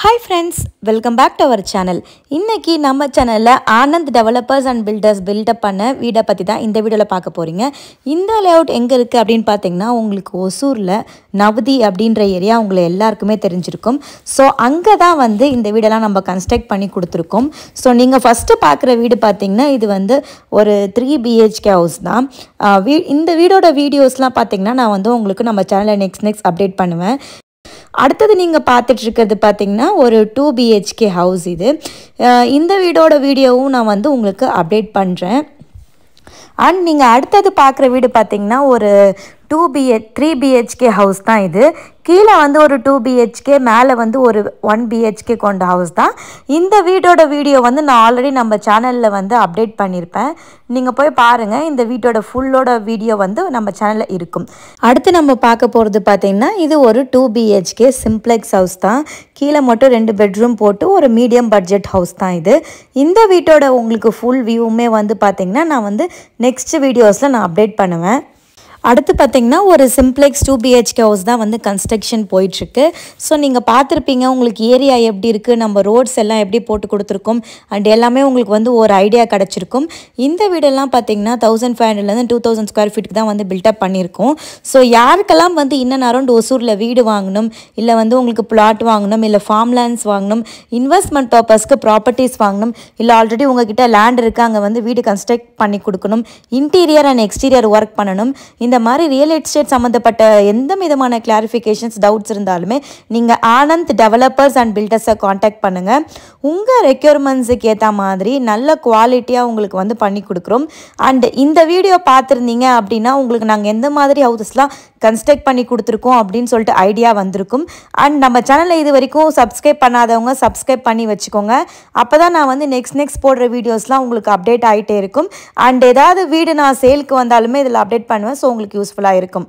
Hi friends, welcome back to our channel. இன்னைக்கு நம்ம சேனல்ல Anand developers and builders build up பண்ண வீட பத்தி தான் இந்த வீடியோல பார்க்க போறீங்க. இந்த லேஅவுட் எங்க இருக்கு அப்படினு பாத்தீங்கன்னா உங்களுக்கு ஒசூர்ல நவதி அப்படிங்கற ஏரியா உங்களுக்கு எல்லாருக்குமே தெரிஞ்சிருக்கும். சோ அங்க தான் வந்து இந்த வீடெல்லாம் நம்ம கன்ஸ்ட்ரக்ட் பண்ணி கொடுத்திருக்கோம். சோ நீங்க ஃபர்ஸ்ட் பார்க்குற வீடு பாத்தீங்கன்னா இது வந்து ஒரு 3 BHK ஹவுஸ் தான். இந்த வீடோட வீடியோஸ்லாம் பாத்தீங்கன்னா நான் வந்து உங்களுக்கு நம்ம சேனல்ல நெக்ஸ்ட் அப்டேட் பண்ணுவேன். அடுத்து நீங்க பார்த்துட்டு இருக்கிறது பாத்தீங்கன்னா ஒரு 2 BHK ஹவுஸ் இது. இந்த வீடோட வீடியோவும் நான் வந்து உங்களுக்கு அப்டேட் பண்றேன். அண்ட் நீங்க அடுத்து பார்க்குற வீடு பாத்தீங்கன்னா ஒரு 3 BHK ஹவுஸ் தான் இது. கீழ வந்து ஒரு 2 BHK மேலே வந்து ஒரு 1 BHK கொண்ட ஹவுஸ் தான். இந்த வீடோட வீடியோ வந்து நான் ஆல்ரெடி நம்ம சேனல்ல வந்து அப்டேட் பண்ணியிருப்பேன். நீங்க போய் பாருங்க. இந்த வீட்டோட ஃபுல்லோட வீடியோ வந்து நம்ம சேனல்ல இருக்கும். அடுத்து நம்ம பார்க்க போறது பாத்தீங்கன்னா இது ஒரு 2 BHK சிம்ப்ளெக்ஸ் ஹவுஸ் தான். கீழ மட்டும் 2 பெட்ரூம் போட்டு ஒரு மீடியம் பட்ஜெட் ஹவுஸ் தான் இது. இந்த வீட்டோட உங்களுக்கு ஃபுல் வியூமே வந்து பாத்தீங்கன்னா நான் வந்து நெக்ஸ்ட் வீடியோஸ்ல நான் அப்டேட் பண்ணுவேன். அடுத்து பாத்தீங்கன்னா ஒரு சிம்ப்ளெக்ஸ் 2 BHK ஹவுஸ் தான் வந்து கன்ஸ்ட்ரக்ஷன் போயிட்டு இருக்கு. சோ நீங்க பார்த்திருப்பீங்க உங்களுக்கு ஏரியா எப்படி இருக்கு, நம்ம ரோட்ஸ் எல்லாம் எப்படி போட்டு கொடுத்திருக்கோம் அண்ட் எல்லாமே உங்களுக்கு வந்து ஒரு ஐடியா கிடைச்சிருக்கும். இந்த வீடெல்லாம் பாத்தீங்கன்னா 1500 ல இருந்து 2000 ஸ்கொயர் ஃபீட்டுக்கு தான் வந்து பில்ட் அப் பண்ணியிருக்கோம். சோ யாருக்கெல்லாம் வந்து இன்னன் அரௌண்ட் ஒசூர்ல வீடு வாங்கணும், இல்ல வந்து உங்களுக்கு பிளாட் வாங்கணும், இல்ல ஃபார்ம் லேண்ட்ஸ் வாங்கணும், இன்வெஸ்ட்மெண்ட் பர்பஸ்க்கு ப்ராப்பர்ட்டிஸ் வாங்கணும், இல்ல ஆல்ரெடி உங்ககிட்ட லேண்ட் இருக்கு அங்க வந்து வீடு கன்ஸ்ட்ரக்ட் பண்ணி கொடுக்கணும், இன்டீரியர் அண்ட் எக்ஸ்டீரியர் ஒர்க் பண்ணணும், இந்த மாதிரி ரியல் எஸ்டேட் சம்பந்தப்பட்ட எந்த விதமான கிளாரிஃபிகேஷன்ஸ் டவுட்ஸ் இருந்தாலுமே நீங்க ஆனந்த் டெவலப்பர்ஸ் அண்ட் பில்டர்ஸை காண்டாக்ட் பண்ணுங்க. உங்க ரெக்யர்மெண்ட்ஸுக்கு ஏற்ற மாதிரி நல்ல குவாலிட்டியா உங்களுக்கு வந்து பண்ணி கொடுக்குறோம். அண்ட் இந்த வீடியோ பார்த்துருந்தீங்க அப்படின்னா உங்களுக்கு நாங்கள் எந்த மாதிரி ஹவுசஸ்லாம் கன்ஸ்ட்ரக்ட் பண்ணி கொடுத்துருக்கோம் அப்படின்னு சொல்லிட்டு ஐடியா வந்திருக்கும். அண்ட் நம்ம சேனலை இது வரைக்கும் சப்ஸ்கிரைப் பண்ணாதவங்க சப்ஸ்கிரைப் பண்ணி வச்சுக்கோங்க. அப்போ தான் நான் வந்து நெக்ஸ்ட் போடுற வீடியோஸ்லாம் உங்களுக்கு அப்டேட் ஆகிட்டே இருக்கும். அண்ட் ஏதாவது வீடு நான் சேலுக்கு வந்தாலுமே இதில் அப்டேட் பண்ணுவேன். ஸோ உங்களுக்கு யூஸ்ஃபுல்லாக இருக்கும்.